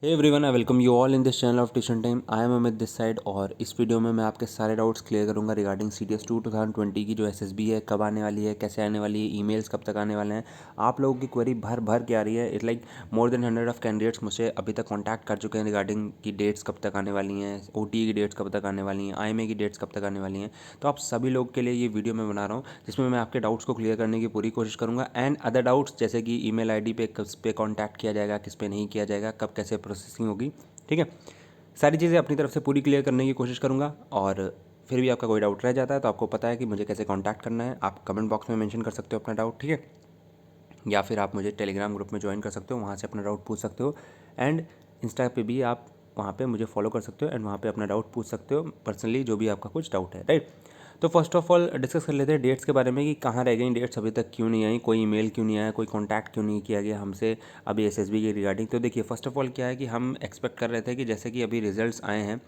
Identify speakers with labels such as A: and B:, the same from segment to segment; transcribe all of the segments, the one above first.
A: Hey everyone, I welcome you all in this channel of tuition time. I am Amit this side और इस video में मैं आपके सारे डाउट्स क्लियर करूंगा रिगार्डिंग CTS 2 2020 की जो SSB है, कब आने वाली है, कैसे आने वाली है, ईमेल्स कब तक आने वाले हैं। आप लोगों की क्वेरी भर भर के आ रही है। It like more than 100 of candidates मुझसे अभी तक कॉन्टैक्ट कर चुके हैं रिगार्डिंग की डेट्स कब तक आने वाली हैं, OT की डेट्स कब तक आने वाली हैं, IMA की डेट्स कब तक आने वाली हैं। तो आप सभी लोग के लिए ये वीडियो मैं बना रहा हूँ जिसमें मैं आपके डाउट्स को क्लियर करने की पूरी कोशिश करूँगा एंड अदर डाउट्स जैसे कि ईमेल आईडी पे किस पे कॉन्टैक्ट किया जाएगा, किस पे नहीं किया जाएगा, कब कैसे प्रोसेसिंग होगी। ठीक है, सारी चीज़ें अपनी तरफ से पूरी क्लियर करने की कोशिश करूँगा। और फिर भी आपका कोई डाउट रह जाता है तो आपको पता है कि मुझे कैसे कांटेक्ट करना है। आप कमेंट बॉक्स में मेंशन कर सकते हो अपना डाउट, ठीक है, या फिर आप मुझे टेलीग्राम ग्रुप में ज्वाइन कर सकते हो, वहाँ से अपना डाउट पूछ सकते हो। एंड इंस्टा पे भी आप वहाँ पे मुझे फॉलो कर सकते हो एंड वहाँ पे अपना डाउट पूछ सकते हो पर्सनली, जो भी आपका कुछ डाउट है, राइट। तो फर्स्ट ऑफ ऑल डिस्कस कर लेते हैं डेट्स के बारे में कि कहाँ रह गई डेट्स, अभी तक क्यों नहीं आई, कोई ईमेल क्यों नहीं आया, कोई कांटेक्ट क्यों नहीं किया गया हमसे अभी SSB के रिगार्डिंग। तो देखिए, फर्स्ट ऑफ ऑल क्या है कि हम एक्सपेक्ट कर रहे थे कि जैसे कि अभी रिजल्ट्स आए हैं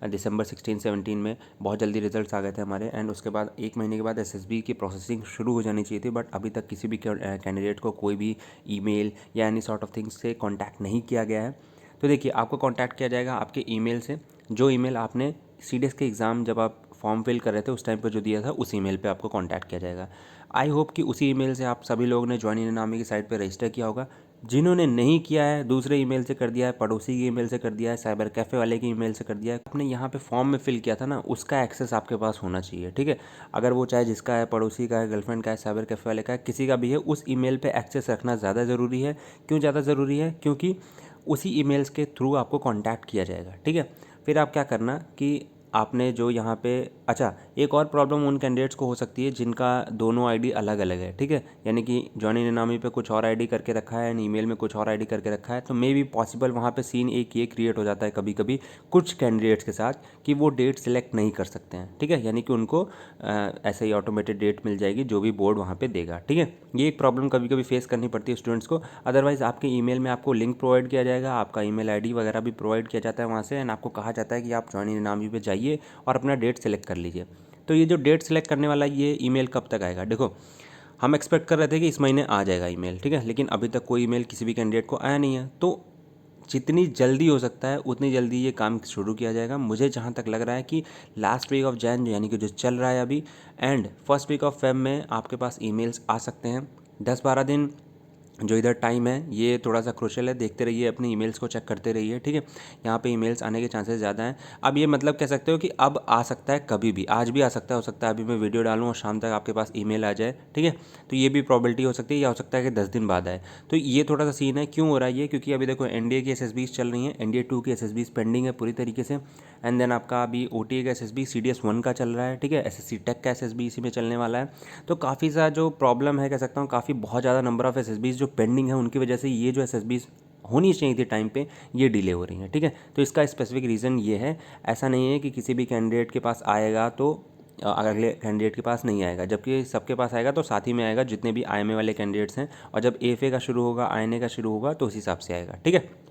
A: दिसंबर 16-17 में, बहुत जल्दी रिजल्ट्स आ गए थे हमारे एंड उसके बाद 1 महीने के बाद SSB की प्रोसेसिंग शुरू हो जानी चाहिए थी। बट अभी तक किसी भी कैंडिडेट को कोई भी ईमेल या एनी सॉर्ट ऑफ थिंग्स से कांटेक्ट नहीं किया गया है। तो देखिए, आपको कांटेक्ट किया जाएगा आपके ईमेल से, जो ईमेल आपने CDS के एग्ज़ाम जब आप फॉर्म फिल कर रहे थे उस टाइम पर जो दिया था उस ईमेल पे आपको कांटेक्ट किया जाएगा। आई होप कि उसी ईमेल से आप सभी लोगों ने ज्वाइन इन नामी की साइट पे रजिस्टर किया होगा। जिन्होंने नहीं किया है दूसरे ईमेल से कर दिया है, पड़ोसी की ईमेल से कर दिया है, साइबर कैफ़े वाले की ईमेल से कर दिया है, आपने यहाँ पे फॉर्म में फिल किया था ना, उसका एक्सेस आपके पास होना चाहिए, ठीक है। अगर वो चाहे जिसका है, पड़ोसी का है, गर्लफ्रेंड का है, साइबर कैफ़े वाले का है, किसी का भी है, उस ईमेल पे एक्सेस रखना ज़्यादा ज़रूरी है। क्यों ज़्यादा ज़रूरी है? क्योंकि उसी ईमेल्स के थ्रू आपको कांटेक्ट किया जाएगा, ठीक है। फिर आप क्या करना कि आपने जो यहाँ पे, अच्छा, एक और प्रॉब्लम उन कैंडिडेट्स को हो सकती है जिनका दोनों आईडी अलग अलग है, ठीक है, यानी कि जॉनी इनामी पे कुछ और आईडी करके रखा है एंड ईमेल में कुछ और आईडी करके रखा है। तो मे बी पॉसिबल वहाँ पे सीन एक ये क्रिएट हो जाता है कभी कभी कुछ कैंडिडेट्स के साथ कि वो डेट सिलेक्ट नहीं कर सकते हैं, ठीक है, यानी कि उनको ऐसे ही ऑटोमेटेड डेट मिल जाएगी जो भी बोर्ड वहाँ पे देगा, ठीक है। ये एक प्रॉब्लम कभी कभी फेस करनी पड़ती है स्टूडेंट्स को। अदरवाइज़ आपके ईमेल में आपको लिंक प्रोवाइड किया जाएगा, आपका ईमेल आईडी वगैरह भी प्रोवाइड किया जाता है वहाँ से एंड आपको कहा जाता है कि आप जॉइन इनामी पे जाइए और अपना डेट सेलेक्ट कर लीजिए। तो ये जो डेट सेलेक्ट करने वाला ये ईमेल कब तक आएगा? देखो, हम एक्सपेक्ट कर रहे थे कि इस महीने आ जाएगा ईमेल, ठीक है, लेकिन अभी तक कोई ईमेल किसी भी कैंडिडेट को आया नहीं है। तो जितनी जल्दी हो सकता है उतनी जल्दी ये काम शुरू किया जाएगा। मुझे जहाँ तक लग रहा है कि लास्ट वीक ऑफ जैन, यानी कि जो चल रहा है अभी, and first week of Feb में आपके पास ईमेल्स आ सकते हैं। 10-12 दिन जो इधर टाइम है ये थोड़ा सा क्रूशियल है, देखते रहिए, अपनी ईमेल्स को चेक करते रहिए, ठीक है। यहाँ पे ईमेल्स आने के चांसेस ज़्यादा हैं। अब ये मतलब कह सकते हो कि अब आ सकता है, कभी भी, आज भी आ सकता है, हो सकता है अभी मैं वीडियो डालूँ और शाम तक आपके पास ईमेल आ जाए, ठीक है। तो ये भी प्रॉबिलिटी हो सकती है, या हो सकता है कि 10 दिन बाद आए। तो ये थोड़ा सा सीन है। क्यों हो रहा है ये? क्योंकि अभी देखो, NDA की SSBs चल रही हैं, NDA 2 की SSBs पेंडिंग है पूरी तरीके से एंड देन आपका अभी OTA का SSB CDS 1 का चल रहा है, ठीक है, SSC टेक का SSB इसी में चलने वाला है। तो काफ़ी सा जो प्रॉब्लम है, कह सकता हूँ, काफ़ी बहुत ज़्यादा नंबर ऑफ SSBs जो पेंडिंग है उनकी वजह से ये जो SSBs होनी चाहिए थी टाइम पे, ये डिले हो रही हैं, ठीक है। तो इसका स्पेसिफिक रीज़न ये है। ऐसा नहीं है कि किसी भी कैंडिडेट के पास आएगा तो अगले कैंडिडेट के पास नहीं आएगा, जबकि सबके पास आएगा तो साथ ही में आएगा जितने भी IMA वाले कैंडिडेट्स हैं। और जब AFA का शुरू होगा, INA का शुरू होगा, तो उस हिसाब से आएगा, ठीक है।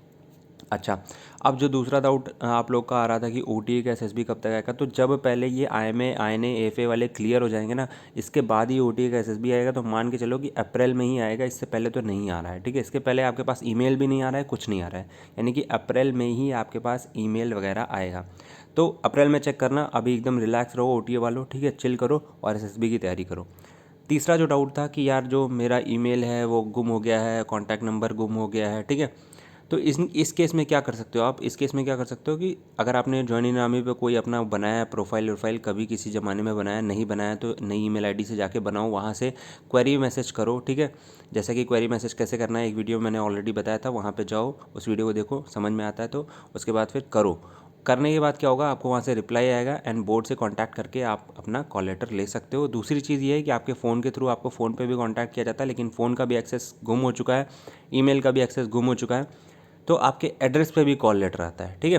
A: अच्छा, अब जो दूसरा डाउट आप लोग का आ रहा था कि OTA का SSB कब तक आएगा, तो जब पहले ये IMA INA AFA वाले क्लियर हो जाएंगे ना, इसके बाद ही OTA का SSB आएगा। तो मान के चलो कि अप्रैल में ही आएगा, इससे पहले तो नहीं आ रहा है, ठीक है। इसके पहले आपके पास ईमेल भी नहीं आ रहा है, कुछ नहीं आ रहा है, यानी कि अप्रैल में ही आपके पास ईमेल वगैरह आएगा। तो अप्रैल में चेक करना। अभी एकदम रिलैक्स रहो OTA वालों, ठीक है, चिल करो और SSB की तैयारी करो। तीसरा जो डाउट था कि यार जो मेरा ईमेल है वो गुम हो गया है, कॉन्टैक्ट नंबर गुम हो गया है, ठीक है। तो इस केस में क्या कर सकते हो आप? इस केस में क्या कर सकते हो कि अगर आपने जॉइन इन आर्मी पे कोई अपना बनाया है प्रोफाइल कभी किसी ज़माने में बनाया, नहीं बनाया तो नई ईमेल आईडी से जाके बनाओ, वहाँ से क्वेरी मैसेज करो, ठीक है। जैसे कि क्वेरी मैसेज कैसे करना है एक वीडियो मैंने ऑलरेडी बताया था, वहाँ पे जाओ, उस वीडियो को देखो, समझ में आता है तो उसके बाद फिर करो। करने के बाद क्या होगा, आपको वहाँ से रिप्लाई आएगा एंड बोर्ड से कांटेक्ट करके आप अपना कॉल लेटर ले सकते हो। दूसरी चीज़ ये है कि आपके फ़ोन के थ्रू आपको फ़ोन पे भी कांटेक्ट किया जाता है, लेकिन फ़ोन का भी एक्सेस गुम हो चुका है, ईमेल का भी एक्सेस गुम हो चुका है, तो आपके एड्रेस पे भी कॉल लेटर आता है, ठीक है।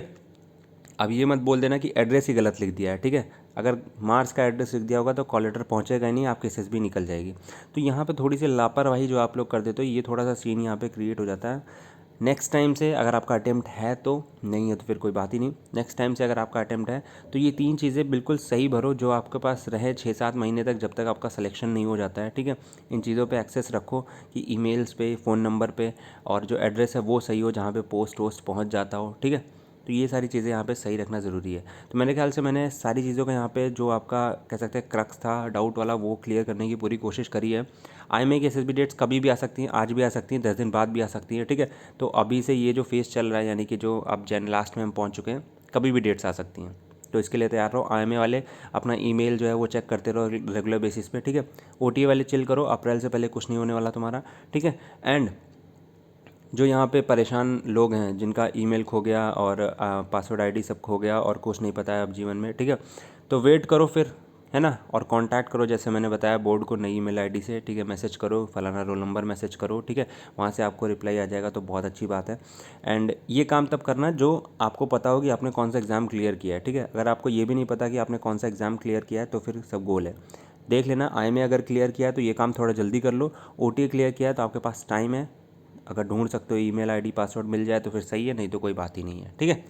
A: अब ये मत बोल देना कि एड्रेस ही गलत लिख दिया है, ठीक है। अगर मार्च का एड्रेस लिख दिया होगा तो कॉल लेटर पहुँचेगा ही नहीं, आपकी SSB निकल जाएगी। तो यहाँ पे थोड़ी सी लापरवाही जो आप लोग कर देते हो, ये थोड़ा सा सीन यहाँ पे क्रिएट हो जाता है। नेक्स्ट टाइम से अगर आपका अटेम्प्ट है तो, नहीं है तो फिर कोई बात ही नहीं। नेक्स्ट टाइम से अगर आपका अटेम्प्ट है तो ये 3 चीज़ें बिल्कुल सही भरो जो आपके पास रहे 6-7 महीने तक, जब तक आपका सिलेक्शन नहीं हो जाता है, ठीक है। इन चीज़ों पे एक्सेस रखो कि ईमेल्स पे, फ़ोन नंबर पे, और जो एड्रेस है वो सही हो जहाँ पे पोस्ट वोस्ट पहुँच जाता हो, ठीक है। तो ये सारी चीज़ें यहाँ पे सही रखना ज़रूरी है। तो मेरे ख्याल से मैंने सारी चीज़ों का यहाँ पे जो आपका कह सकते हैं क्रक्स था डाउट वाला, वो क्लियर करने की पूरी कोशिश करी है। आईएमए की एसएसबी डेट्स कभी भी आ सकती हैं, आज भी आ सकती हैं, 10 दिन बाद भी आ सकती हैं, ठीक है। तो अभी से ये जो फेज़ चल रहा है, यानी कि जो अब जन लास्ट में हम पहुँच चुके हैं, कभी भी डेट्स आ सकती हैं। तो इसके लिए तैयार रहो। आईएमए वाले अपना ईमेल जो है वो चेक करते रहो रेगुलर बेसिस पे, ठीक है। ओटीए वाले चिल करो, अप्रैल से पहले कुछ नहीं होने वाला तुम्हारा, ठीक है। एंड जो यहाँ पे परेशान लोग हैं जिनका ईमेल खो गया और पासवर्ड आईडी सब खो गया और कुछ नहीं पता है अब जीवन में, ठीक है, तो वेट करो फिर, है ना। और कांटेक्ट करो, जैसे मैंने बताया, बोर्ड को नई ईमेल आईडी से, ठीक है। मैसेज करो, फलाना रोल नंबर मैसेज करो, ठीक है। वहाँ से आपको रिप्लाई आ जाएगा, तो बहुत अच्छी बात है। एंड ये काम तब करना जो आपको पता हो कि आपने कौन सा एग्ज़ाम क्लियर किया है, ठीक है। अगर आपको ये भी नहीं पता कि आपने कौन सा एग्ज़ाम क्लियर किया है तो फिर सब गोल है। देख लेना, आईएमए अगर क्लियर किया है तो ये काम थोड़ा जल्दी कर लो। ओटीए क्लियर किया है तो आपके पास टाइम है, अगर ढूंढ सकते हो ईमेल आईडी पासवर्ड मिल जाए तो फिर सही है, नहीं तो कोई बात ही नहीं है, ठीक है।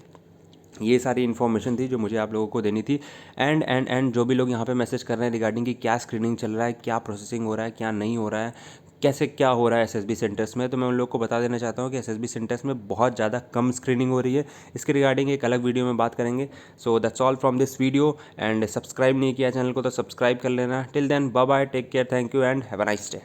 A: ये सारी इन्फॉर्मेशन थी जो मुझे आप लोगों को देनी थी। एंड जो भी लोग यहाँ पे मैसेज कर रहे हैं रिगार्डिंग कि क्या स्क्रीनिंग चल रहा है, क्या प्रोसेसिंग हो रहा है, क्या नहीं हो रहा है, कैसे क्या हो रहा है एसएसबी सेंटर्स में, तो मैं उन लोग को बता देना चाहता हूँ कि एसएसबी सेंटर्स में बहुत ज़्यादा कम स्क्रीनिंग हो रही है। इसके रिगार्डिंग एक अलग वीडियो में बात करेंगे। So that's all from this video. And subscribe नहीं किया चैनल को तो सब्सक्राइब कर लेना। Till then bye bye, take care, thank you and have a nice day.